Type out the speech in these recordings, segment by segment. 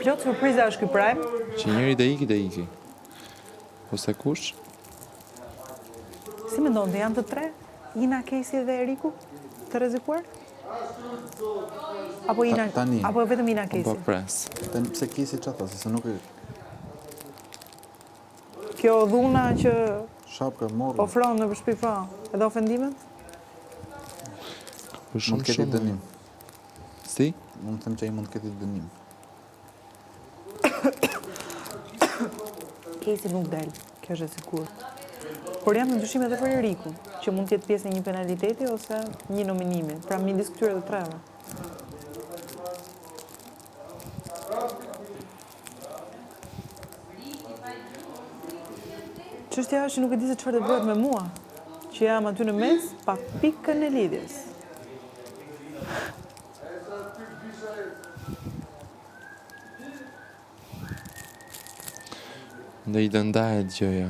Plot surpriza është ky Prime. Që njëri dhe iki. Ose kush? Si mendon të janë të tre? Ina, Casey dhe Eriku? Të rrezikuar? Apo Ina, Tani. apo vetëm Ina Po Casey? pres. Tani pse Casey çfarë thosë, se nuk e Kjo dhuna që shapka morë. ofron në shtëpi edhe ofendimet? Po Mund të ketë dënim. Si? Mund të them që ai mund të ketë dënim. Casey nuk del, kjo është e sigurt. Por jam në dyshim edhe për Eriku, që mund të jetë pjesë e një penaliteti ose një nominimi, pra midis këtyre të treve. Çështja është që nuk e di se çfarë do bëhet me mua, që jam aty në mes pa pikën e lidhjes. Dhe i dëndahet gjëja.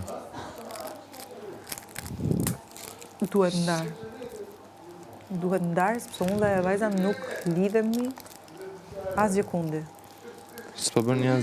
Duhet ndarë. Duhet ndarë, sepse unë dhe e vajza nuk lidhemi asgjë kundi. S'po bën një